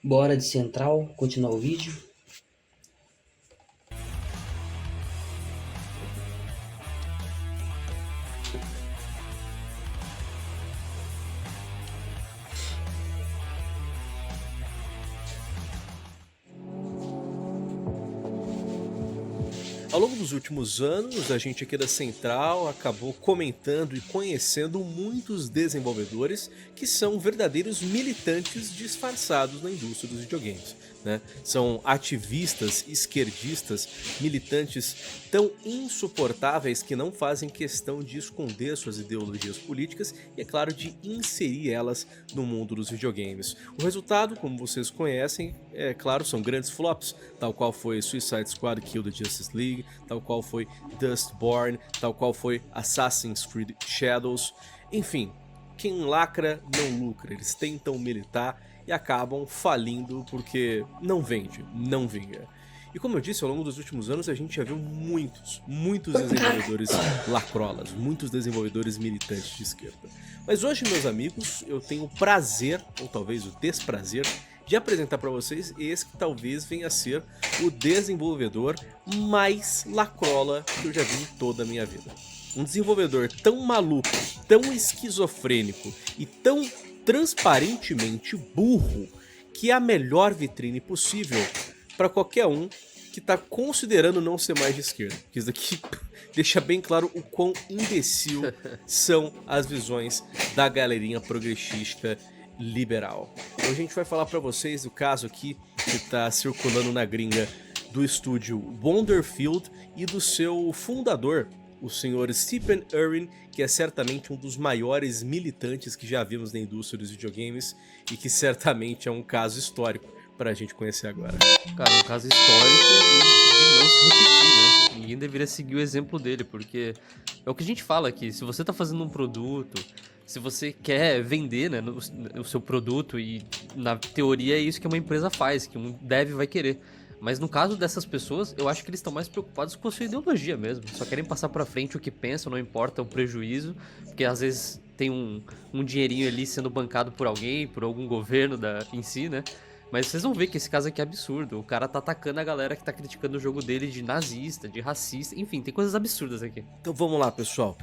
Bora de central, continuar o vídeo. Ao longo dos últimos anos, a gente aqui da Central acabou comentando e conhecendo muitos desenvolvedores que são verdadeiros militantes disfarçados na indústria dos videogames, né? São ativistas, esquerdistas, militantes tão insuportáveis que não fazem questão de esconder suas ideologias políticas e, é claro, de inserir elas no mundo dos videogames. O resultado, como vocês conhecem, é claro, são grandes flops, tal qual foi Suicide Squad Kill the Justice League, tal qual foi Dustborn, tal qual foi Assassin's Creed Shadows. Enfim, quem lacra não lucra, eles tentam militar e acabam falindo porque não vende, não vinga. E como eu disse, ao longo dos últimos anos a gente já viu muitos desenvolvedores lacrolas, muitos desenvolvedores militantes de esquerda. Mas hoje, meus amigos, eu tenho o prazer, ou talvez o desprazer, de apresentar para vocês esse que talvez venha a ser o desenvolvedor mais lacrola que eu já vi em toda a minha vida. Um desenvolvedor tão maluco, tão esquizofrênico e tão transparentemente burro que é a melhor vitrine possível para qualquer um que tá considerando não ser mais de esquerda. Porque isso daqui deixa bem claro o quão imbecil são as visões da galerinha progressista liberal. Hoje a gente vai falar pra vocês do caso aqui que tá circulando na gringa do estúdio Wonderfield e do seu fundador, o senhor Stephen Urrin, que é certamente um dos maiores militantes que já vimos na indústria dos videogames e que certamente é um caso histórico pra gente conhecer agora. Cara, um caso histórico e de não se repetir, né? Ninguém deveria seguir o exemplo dele, porque é o que a gente fala aqui, se você tá fazendo um produto, se você quer vender, né, o seu produto, e na teoria é isso que uma empresa faz, que um dev vai querer. Mas no caso dessas pessoas, eu acho que eles estão mais preocupados com a sua ideologia mesmo. Só querem passar pra frente o que pensam, não importa o prejuízo, porque às vezes tem um dinheirinho ali sendo bancado por alguém, por algum governo em si, né? Mas vocês vão ver que esse caso aqui é absurdo. O cara tá atacando a galera que tá criticando o jogo dele de nazista, de racista, enfim, tem coisas absurdas aqui. Então vamos lá, pessoal.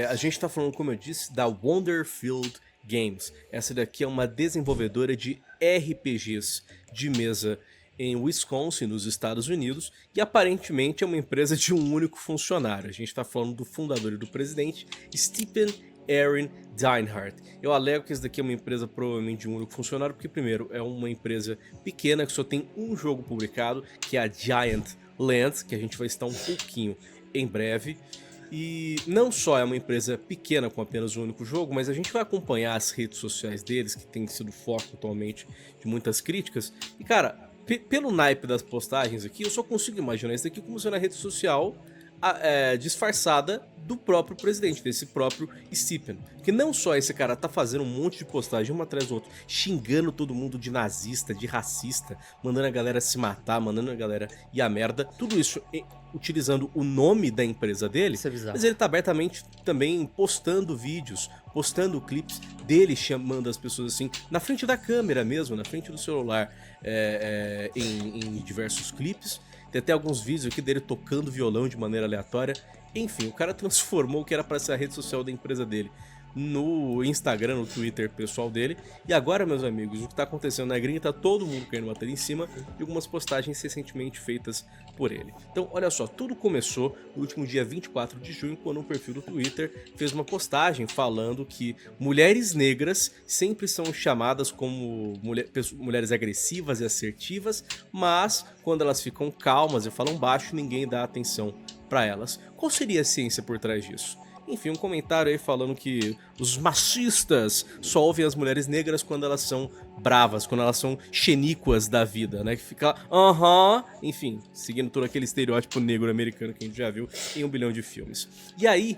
A gente tá falando, como eu disse, da Wonderfield Games. Essa daqui é uma desenvolvedora de RPGs de mesa em Wisconsin, nos Estados Unidos, e aparentemente é uma empresa de um único funcionário. A gente tá falando do fundador e do presidente, Stephen Aaron Deinhardt. Eu alego que isso daqui é uma empresa provavelmente de um único funcionário, porque primeiro é uma empresa pequena que só tem um jogo publicado, que é a Giant Lands, que a gente vai citar um pouquinho em breve. E não só é uma empresa pequena com apenas um único jogo, mas a gente vai acompanhar as redes sociais deles, que tem sido foco atualmente de muitas críticas. E cara, pelo naipe das postagens aqui, eu só consigo imaginar isso aqui como sendo a rede social disfarçada do próprio presidente, desse próprio Stephen. Que não só esse cara tá fazendo um monte de postagem uma atrás do outro, xingando todo mundo de nazista, de racista, mandando a galera se matar, mandando a galera ir à merda, tudo isso utilizando o nome da empresa dele. Isso é bizarro. Mas ele tá abertamente também postando vídeos, postando clipes dele chamando as pessoas assim, na frente da câmera mesmo, na frente do celular, em diversos clipes. Tem até alguns vídeos aqui dele tocando violão de maneira aleatória. Enfim, o cara transformou o que era para ser a rede social da empresa dele no Instagram, no Twitter pessoal dele. E agora, meus amigos, o que tá acontecendo na gringa, tá todo mundo querendo bater em cima de algumas postagens recentemente feitas por ele. Então, olha só, tudo começou no último dia 24 de junho, quando um perfil do Twitter fez uma postagem falando que mulheres negras sempre são chamadas como mulheres agressivas e assertivas, mas quando elas ficam calmas e falam baixo, ninguém dá atenção para elas. Qual seria a ciência por trás disso? Enfim, um comentário aí falando que os machistas só ouvem as mulheres negras quando elas são bravas, quando elas são xeníquas da vida, né? Que fica enfim, seguindo todo aquele estereótipo negro americano que a gente já viu em 1 bilhão de filmes. E aí,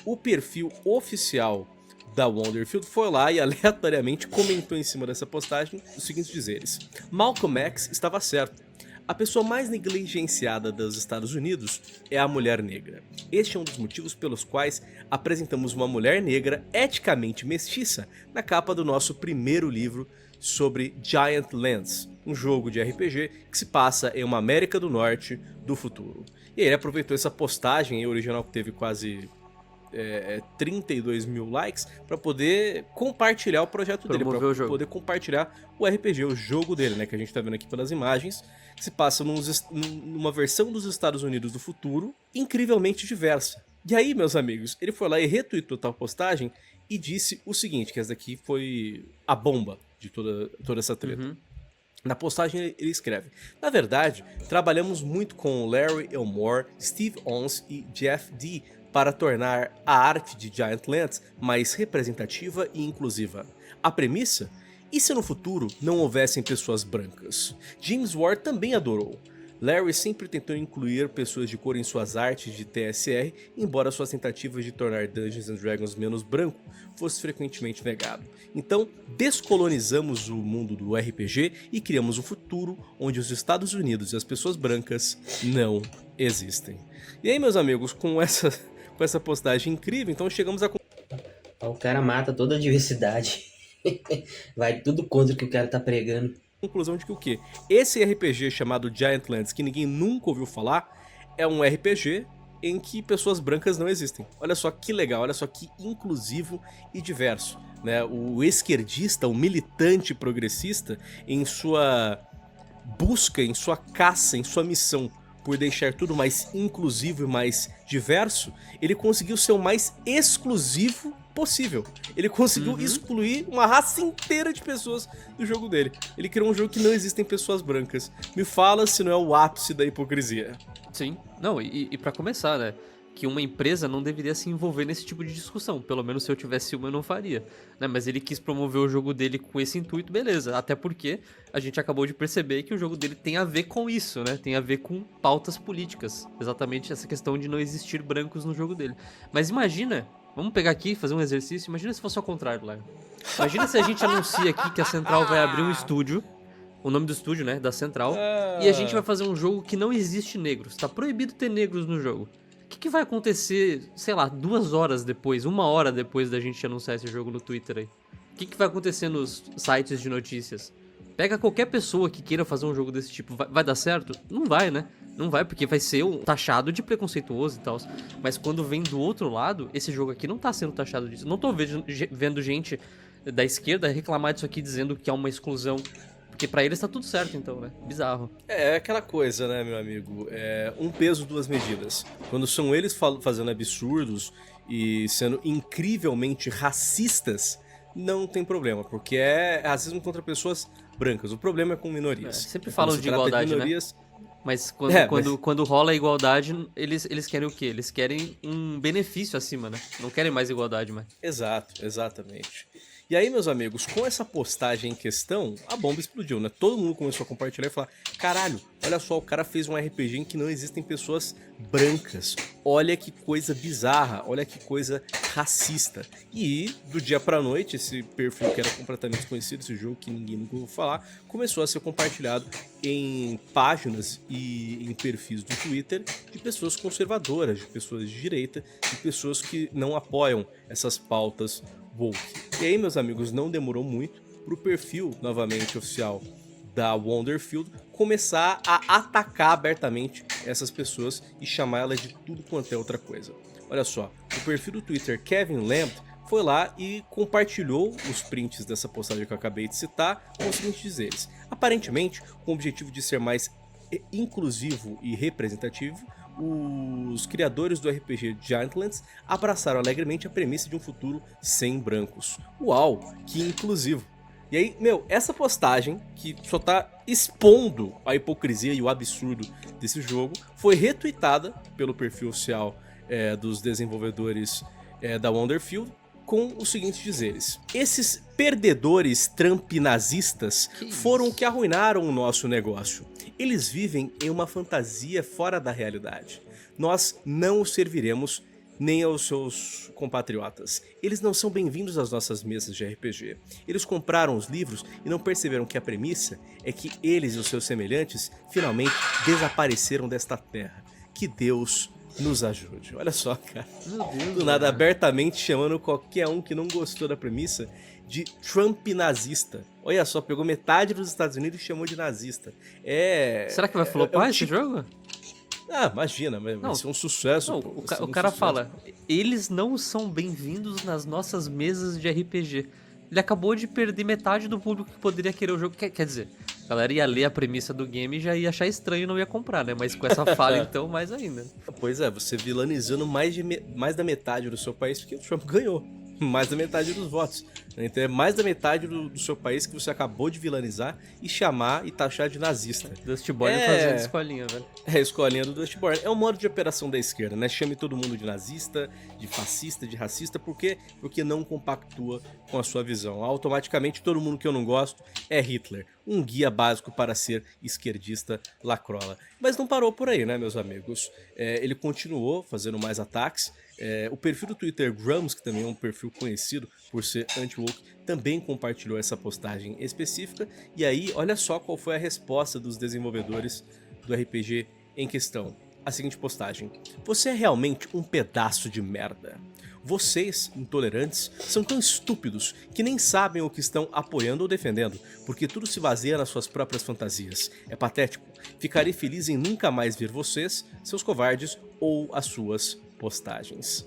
o perfil oficial da Wonderfield foi lá e aleatoriamente comentou em cima dessa postagem os seguintes dizeres: Malcolm X estava certo. A pessoa mais negligenciada dos Estados Unidos é a mulher negra. Este é um dos motivos pelos quais apresentamos uma mulher negra eticamente mestiça na capa do nosso primeiro livro sobre Giant Lands. um jogo de RPG que se passa em uma América do Norte do futuro. E ele aproveitou essa postagem original que teve quase 32 mil likes para poder compartilhar o projeto dele, para poder compartilhar o RPG, o jogo dele, né, que a gente tá vendo aqui pelas imagens, que se passa numa versão dos Estados Unidos do futuro, incrivelmente diversa. E aí, meus amigos, ele foi lá e retweetou tal postagem e disse o seguinte, que essa daqui foi a bomba de toda essa treta. Na postagem ele escreve: na verdade, trabalhamos muito com Larry Elmore, Steve Ons e Jeff Dee para tornar a arte de Giant Lands mais representativa e inclusiva. A premissa? E se no futuro não houvessem pessoas brancas? James Ward também adorou. Larry sempre tentou incluir pessoas de cor em suas artes de TSR, embora suas tentativas de tornar Dungeons & Dragons menos branco fosse frequentemente negado. Então, descolonizamos o mundo do RPG e criamos um futuro onde os Estados Unidos e as pessoas brancas não existem. E aí, meus amigos, com essa postagem incrível, então chegamos a... O cara mata toda a diversidade. Vai tudo contra o que o cara tá pregando. Conclusão de que o quê? Esse RPG chamado Giant Lands, que ninguém nunca ouviu falar, é um RPG em que pessoas brancas não existem. Olha só que legal, olha só que inclusivo e diverso, né? O esquerdista, o militante progressista, em sua busca, em sua caça, em sua missão por deixar tudo mais inclusivo e mais diverso, ele conseguiu ser o mais exclusivo possível. Ele conseguiu excluir uma raça inteira de pessoas do jogo dele. Ele criou um jogo que não existem pessoas brancas. Me fala se não é o ápice da hipocrisia. Sim. Não, e pra começar, né? Que uma empresa não deveria se envolver nesse tipo de discussão. Pelo menos se eu tivesse uma, eu não faria. Né? Mas ele quis promover o jogo dele com esse intuito, beleza. Até porque a gente acabou de perceber que o jogo dele tem a ver com isso, né? Tem a ver com pautas políticas. Exatamente essa questão de não existir brancos no jogo dele. Mas imagina... Vamos pegar aqui e fazer um exercício. Imagina se fosse ao contrário, Léo. Imagina se a gente anuncia aqui que a Central vai abrir um estúdio. O nome do estúdio, né? Da Central. E a gente vai fazer um jogo que não existe negros. Tá proibido ter negros no jogo. O que vai acontecer, sei lá, 2 horas depois, 1 hora depois da gente anunciar esse jogo no Twitter aí? O que vai acontecer nos sites de notícias? Pega qualquer pessoa que queira fazer um jogo desse tipo. Vai dar certo? Não vai, né? Não vai, porque vai ser taxado de preconceituoso e tal. Mas quando vem do outro lado, esse jogo aqui não tá sendo taxado disso. Não tô vendo gente da esquerda reclamar disso aqui dizendo que é uma exclusão. Porque pra eles tá tudo certo, então, né? Bizarro. É aquela coisa, né, meu amigo? É um peso, 2 medidas. Quando são eles fazendo absurdos e sendo incrivelmente racistas, não tem problema. Porque é racismo contra pessoas brancas. O problema é com minorias. Sempre falam de igualdade, né? Mas quando rola a igualdade, eles querem o quê? Eles querem um benefício acima, né? Não querem mais igualdade, mas... Exato, exatamente. E aí, meus amigos, com essa postagem em questão, a bomba explodiu, né? Todo mundo começou a compartilhar e falar: caralho, olha só, o cara fez um RPG em que não existem pessoas brancas. Olha que coisa bizarra, olha que coisa racista. E, do dia pra noite, esse perfil que era completamente desconhecido, esse jogo que ninguém nunca ouviu falar, começou a ser compartilhado em páginas e em perfis do Twitter de pessoas conservadoras, de pessoas de direita, de pessoas que não apoiam essas pautas woke. E aí, meus amigos, não demorou muito pro perfil, novamente oficial, da Wonderfield começar a atacar abertamente essas pessoas e chamar elas de tudo quanto é outra coisa. Olha só, o perfil do Twitter Kevin Lamb foi lá e compartilhou os prints dessa postagem que eu acabei de citar com os seguintes dizeres. Aparentemente, com o objetivo de ser mais inclusivo e representativo, os criadores do RPG Giant Lands abraçaram alegremente a premissa de um futuro sem brancos. Uau, que inclusivo! E aí, meu, essa postagem, que só tá expondo a hipocrisia e o absurdo desse jogo, foi retweetada pelo perfil oficial dos desenvolvedores da Wonderfield, com os seguintes dizeres: esses perdedores Trump-nazistas foram o que arruinaram o nosso negócio. Eles vivem em uma fantasia fora da realidade. Nós não os serviremos nem aos seus compatriotas. Eles não são bem-vindos às nossas mesas de RPG. Eles compraram os livros e não perceberam que a premissa é que eles e os seus semelhantes finalmente desapareceram desta terra. Que Deus nos ajude. Olha só, cara. Meu Deus, do nada, abertamente chamando qualquer um que não gostou da premissa de Trump nazista. Olha só, pegou metade dos Estados Unidos e chamou de nazista. Será que vai flopar esse tipo... jogo? Ah, imagina, vai ser um sucesso. Não, pô, o cara fala, eles não são bem-vindos nas nossas mesas de RPG. Ele acabou de perder metade do público que poderia querer o jogo. Quer dizer, a galera ia ler a premissa do game e já ia achar estranho e não ia comprar, né? Mas com essa fala, então, mais ainda. Pois é, você vilanizando mais da metade do seu país porque o Trump ganhou. Mais da metade dos votos. Então é mais da metade do seu país que você acabou de vilanizar e chamar e taxar de nazista. Dustborn fazendo escolinha, velho. É a escolinha do Dustborn. É um modo de operação da esquerda, né? Chame todo mundo de nazista, de fascista, de racista. Por quê? Porque não compactua com a sua visão. Automaticamente todo mundo que eu não gosto é Hitler. Um guia básico para ser esquerdista lacrola. Mas não parou por aí, né, meus amigos? Ele continuou fazendo mais ataques. O perfil do Twitter Grums, que também é um perfil conhecido por ser anti-woke, também compartilhou essa postagem específica. E aí, olha só qual foi a resposta dos desenvolvedores do RPG em questão. A seguinte postagem: você é realmente um pedaço de merda. Vocês, intolerantes, são tão estúpidos que nem sabem o que estão apoiando ou defendendo, porque tudo se baseia nas suas próprias fantasias. É patético. Ficarei feliz em nunca mais ver vocês, seus covardes, ou as suas postagens.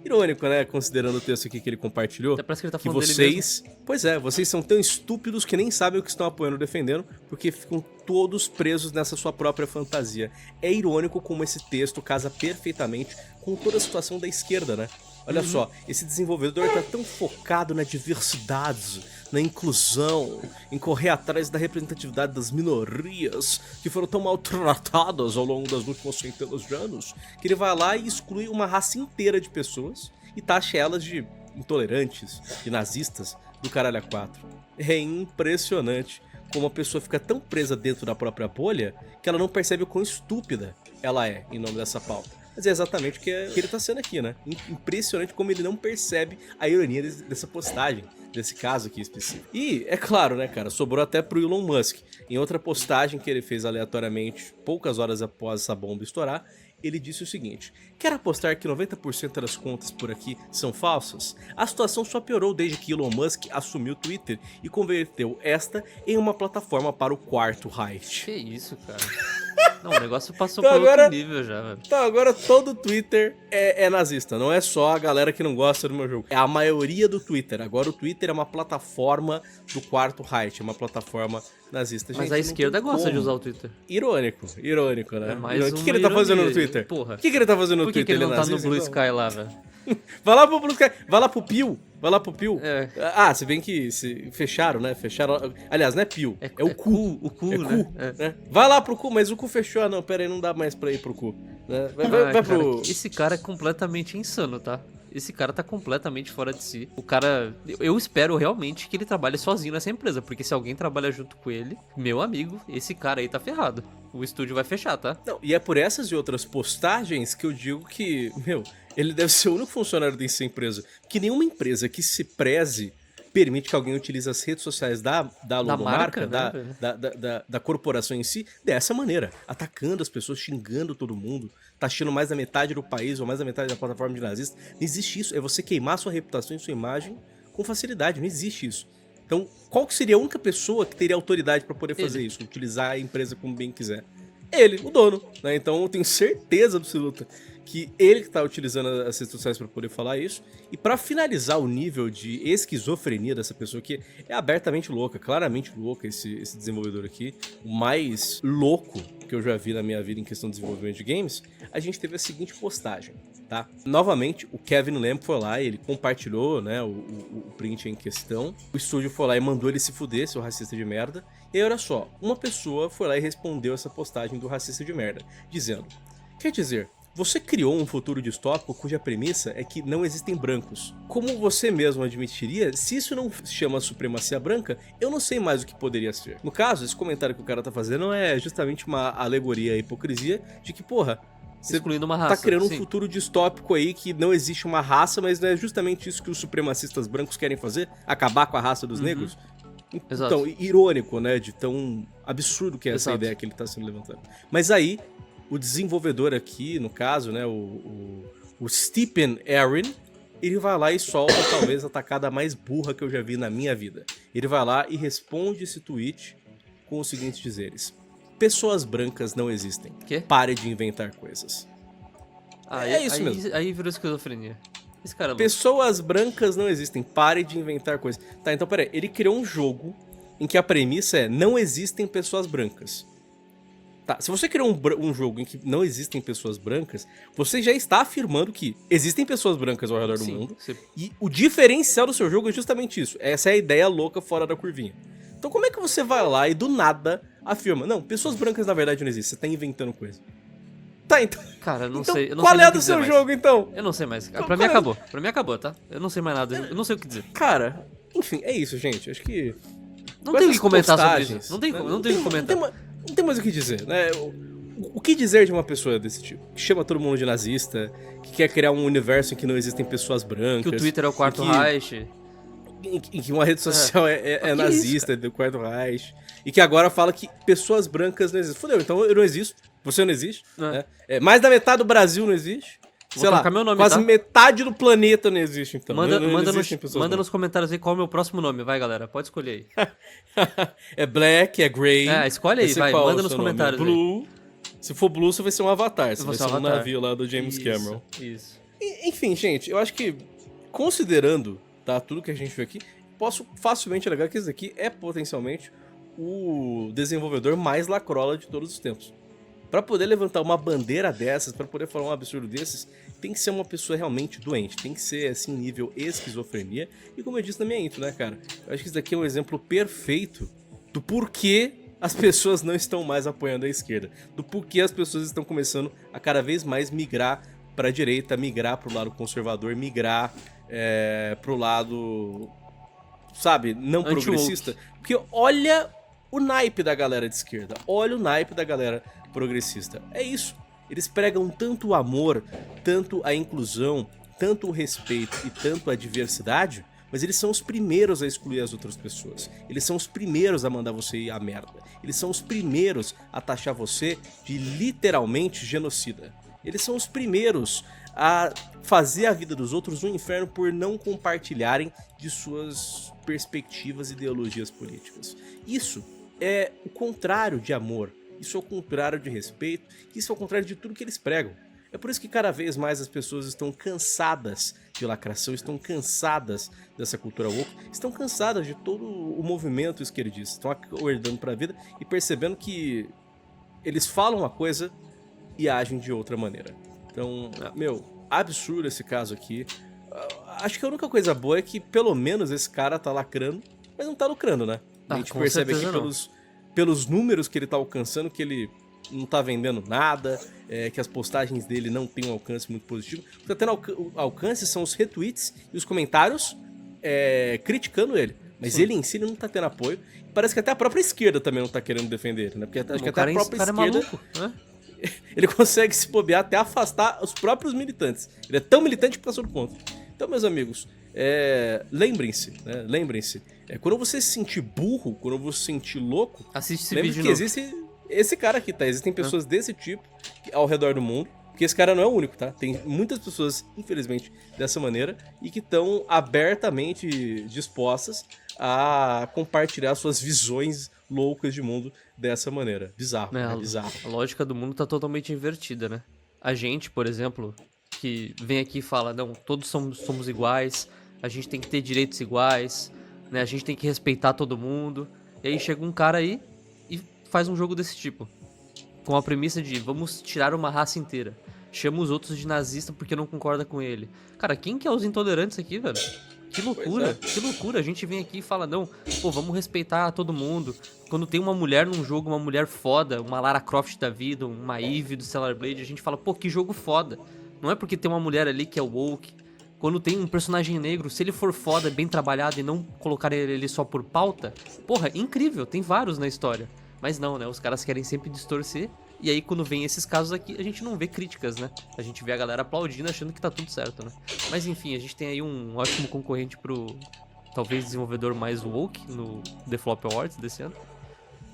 Irônico, né? Considerando o texto aqui que ele compartilhou. Até parece que ele tá que falando vocês... Pois é, vocês são tão estúpidos que nem sabem o que estão apoiando ou defendendo, porque ficam todos presos nessa sua própria fantasia. É irônico como esse texto casa perfeitamente com toda a situação da esquerda, né? Olha só, esse desenvolvedor tá tão focado na diversidade, na inclusão, em correr atrás da representatividade das minorias que foram tão maltratadas ao longo das últimas centenas de anos, que ele vai lá e exclui uma raça inteira de pessoas e taxa elas de intolerantes, de nazistas, do caralho a quatro. É impressionante como a pessoa fica tão presa dentro da própria bolha que ela não percebe o quão estúpida ela é em nome dessa pauta. Mas é exatamente o que ele tá sendo aqui, né? Impressionante como ele não percebe a ironia dessa postagem, desse caso aqui específico. E, é claro, né, cara, sobrou até pro Elon Musk. Em outra postagem que ele fez aleatoriamente, poucas horas após essa bomba estourar, ele disse o seguinte: quer apostar que 90% das contas por aqui são falsas? A situação só piorou desde que Elon Musk assumiu o Twitter e converteu esta em uma plataforma para o quarto Reich. Que isso, cara? Não, o negócio passou Então por agora- outro nível já, velho. Então agora todo o Twitter é nazista, não é só a galera que não gosta do meu jogo. É a maioria do Twitter. Agora o Twitter é uma plataforma do quarto Reich, é uma plataforma nazista. Mas Gente, a não esquerda tem gosta de como. usar o Twitter. Irônico, né? É mais O que, que uma ele tá fazendo no ironia. Twitter? Porra. O que, que ele tá fazendo no Por que, Twitter? que ele não tá no nazista, Blue então? Sky lá, velho? Vai lá pro Blue Sky, vai lá pro Pio. Vai lá pro Pio. É. Ah, se bem que fecharam, né? Fecharam. Aliás, não é Pio, é o Cu. O cu, É né? cu, É. né? Vai lá pro Cu, mas o Cu fechou. Ah, não, pera aí, não dá mais pra ir pro Cu. Né? Vai Cara, pro... esse cara é completamente insano, tá? Esse cara tá completamente fora de si. O cara... Eu espero realmente que ele trabalhe sozinho nessa empresa, porque se alguém trabalha junto com ele, meu amigo, esse cara aí tá ferrado. O estúdio vai fechar, tá? Não, e é por essas e outras postagens que eu digo que, ele deve ser o único funcionário dessa empresa. Que nenhuma empresa que se preze permite que alguém utilize as redes sociais da logomarca, marca, né, da corporação em si, dessa maneira. Atacando as pessoas, xingando todo mundo, taxando mais da metade do país ou mais da metade da plataforma de nazista. Não existe isso. É você queimar sua reputação e sua imagem com facilidade. Não existe isso. Então, qual que seria a única pessoa que teria autoridade para poder fazer isso? Utilizar a empresa como bem quiser? Ele, o dono, né? Então eu tenho certeza absoluta que ele que tá utilizando as redes sociais para poder falar isso. E para finalizar o nível de esquizofrenia dessa pessoa que é abertamente louca, claramente louca esse desenvolvedor aqui, o mais louco que eu já vi na minha vida em questão de desenvolvimento de games, a gente teve a seguinte postagem, tá? Novamente, o Kevin Lamb foi lá e ele compartilhou, né, o print em questão. O estúdio foi lá e mandou ele se fuder, seu racista de merda. E aí, olha só, uma pessoa foi lá e respondeu essa postagem do racista de merda, dizendo: quer dizer, você criou um futuro distópico cuja premissa é que não existem brancos. Como você mesmo admitiria, se isso não se chama supremacia branca, eu não sei mais o que poderia ser. No caso, esse comentário que o cara tá fazendo é justamente uma alegoria à hipocrisia de que, porra, você Excluindo uma raça. tá criando um sim. futuro distópico aí que não existe uma raça, mas não é justamente isso que os supremacistas brancos querem fazer? Acabar com a raça dos negros? Exato. Então, irônico, né, de tão absurdo que é essa Exato. ideia que ele tá sendo levantando. Mas aí, o desenvolvedor aqui, no caso, né, o Stephen Aaron, ele vai lá e solta talvez a tacada mais burra que eu já vi na minha vida. Ele vai lá e responde esse tweet com os seguintes dizeres: pessoas brancas não existem. Quê? Pare de inventar coisas. É isso mesmo. Aí virou esquizofrenia. Esse cara é louco. Pessoas brancas não existem. Pare de inventar coisas. Tá, então peraí. Ele criou um jogo em que a premissa é: não existem pessoas brancas. Tá, se você criou um jogo em que não existem pessoas brancas, você já está afirmando que existem pessoas brancas ao redor do Sim, mundo. você- E o diferencial do seu jogo é justamente isso. Essa é a ideia louca fora da curvinha. Então como é que você vai lá e do nada afirma: não, pessoas brancas na verdade não existem, você tá inventando coisa. Tá, então... Cara, eu não então, sei. Eu não qual sei é nem a o que do dizer seu mais. jogo, então? Eu não sei mais. Qual Pra mim é? acabou. Pra mim acabou, tá? Eu não sei mais nada. Eu não sei o que dizer. Cara, enfim, é isso, gente. Acho que... Não com tem o que essas comentar sobre postagens, isso. Não tem né, o que comentar. Não tem mais o que dizer, né? O que dizer de uma pessoa desse tipo? Que chama todo mundo de nazista, que quer criar um universo em que não existem pessoas brancas. Que o Twitter é o quarto Reich. Em que uma rede social é Que nazista, do quarto Reich. E que agora fala que pessoas brancas não existem. Fudeu, então eu não existo. Você não existe. É. Né? Mais da metade do Brasil não existe. Vou Sei lá, trocar meu nome, quase tá? metade do planeta não existe, então. Manda, não manda, existem pessoas manda brancas. nos comentários aí qual é o meu próximo nome. Vai, galera. Pode escolher aí. É black, é grey. Escolhe aí, Esse vai. qual é o Manda nos seu nome? comentários É aí. blue. Se for blue, você vai ser um avatar. Você Eu vai vou ser ser um avatar. navio lá do James Cameron. Isso. Enfim, gente, eu acho que, considerando, tá, tudo que a gente viu aqui, posso facilmente alegar que esse daqui é potencialmente o desenvolvedor mais lacrola de todos os tempos. Pra poder levantar uma bandeira dessas, pra poder falar um absurdo desses, tem que ser uma pessoa realmente doente, tem que ser, assim, nível esquizofrenia. E como eu disse na minha intro, né, cara, eu acho que isso daqui é um exemplo perfeito do porquê as pessoas não estão mais apoiando a esquerda, do porquê as pessoas estão começando a cada vez mais migrar pra direita, migrar pro lado conservador, migrar pro lado, sabe, não Anti-woke. progressista. Porque olha o naipe da galera de esquerda, olha o naipe da galera progressista. É isso. Eles pregam tanto o amor, tanto a inclusão, tanto o respeito e tanto a diversidade, mas eles são os primeiros a excluir as outras pessoas. Eles são os primeiros a mandar você ir à merda. Eles são os primeiros a taxar você de literalmente genocida. Eles são os primeiros a fazer a vida dos outros um inferno por não compartilharem de suas perspectivas e ideologias políticas. Isso é o contrário de amor. Isso é o contrário de respeito, isso é o contrário de tudo que eles pregam. É por isso que cada vez mais as pessoas estão cansadas de lacração, estão cansadas dessa cultura woke, estão cansadas de todo o movimento esquerdista, estão acordando pra vida e percebendo que eles falam uma coisa e agem de outra maneira. Então, meu, absurdo esse caso aqui. Acho que a única coisa boa é que pelo menos esse cara tá lacrando, mas não tá lucrando, né? A gente com percebe aqui certeza não. pelos números que ele tá alcançando, que ele não tá vendendo nada, que as postagens dele não têm um alcance muito positivo. O que tá tendo alcance são os retweets e os comentários criticando ele. Mas Sim. ele em si ele não tá tendo apoio. Parece que até a própria esquerda também não tá querendo defender ele, né? Porque acho que até a própria cara é esquerda maluco, né? ele consegue se bobear até afastar os próprios militantes. Ele é tão militante que passou do ponto. Então, meus amigos, lembrem-se, né? Lembrem-se. Quando você se sentir burro, quando você se sentir louco, Assiste esse lembre vídeo que novo. existe esse cara aqui, tá? Existem pessoas desse tipo ao redor do mundo. Porque esse cara não é o único, tá? Tem muitas pessoas, infelizmente, dessa maneira e que estão abertamente dispostas a compartilhar suas visões loucas de mundo dessa maneira. Bizarro, É, né? Bizarro. A lógica do mundo tá totalmente invertida, né? A gente, por exemplo, que vem aqui e fala, não, todos somos iguais, a gente tem que ter direitos iguais, né? A gente tem que respeitar todo mundo. E aí chega um cara aí e faz um jogo desse tipo. Com a premissa de vamos tirar uma raça inteira. Chama os outros de nazista porque não concorda com ele. Cara, quem que é os intolerantes aqui, velho? Que loucura, que loucura. A gente vem aqui e fala, não, pô, vamos respeitar todo mundo. Quando tem uma mulher num jogo, uma mulher foda, uma Lara Croft da vida, uma Eve do Stellar Blade, a gente fala, pô, que jogo foda. Não é porque tem uma mulher ali que é woke. Quando tem um personagem negro, se ele for foda, bem trabalhado e não colocar ele só por pauta, porra, incrível, tem vários na história. Mas não, né, os caras querem sempre distorcer. E aí, quando vem esses casos aqui, a gente não vê críticas, né? A gente vê a galera aplaudindo, achando que tá tudo certo, né? Mas enfim, a gente tem aí um ótimo concorrente pro, talvez, desenvolvedor mais woke no The Flop Awards desse ano.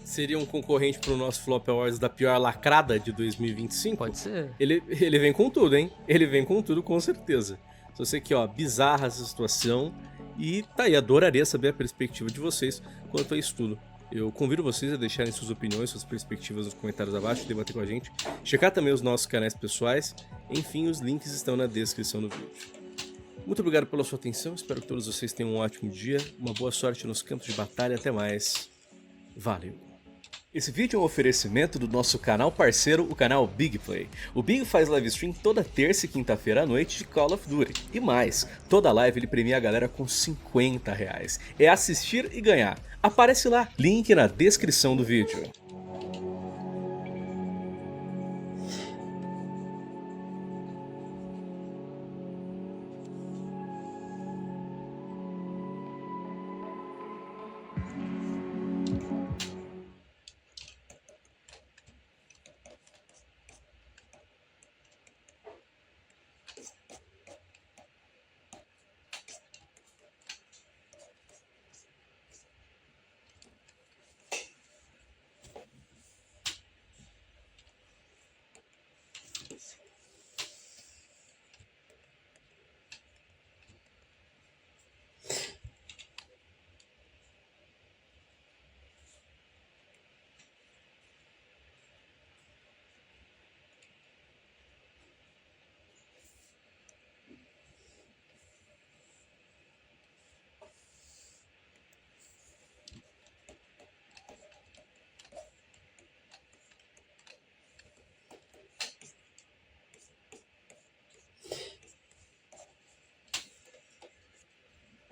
Seria um concorrente pro nosso Flop Awards da pior lacrada de 2025? Pode ser. Ele vem com tudo, hein? Ele vem com tudo, com certeza. Só sei que, ó, bizarra essa situação. E tá aí, adoraria saber a perspectiva de vocês quanto a isso tudo. Eu convido vocês a deixarem suas opiniões, suas perspectivas nos comentários abaixo, debater com a gente. Checar também os nossos canais pessoais. Enfim, os links estão na descrição do vídeo. Muito obrigado pela sua atenção, espero que todos vocês tenham um ótimo dia, uma boa sorte nos campos de batalha, até mais. Valeu! Esse vídeo é um oferecimento do nosso canal parceiro, o canal Big Play. O Big faz live stream toda terça e quinta-feira à noite de Call of Duty. E mais, toda live ele premia a galera com R$50. É assistir e ganhar. Aparece lá, link na descrição do vídeo.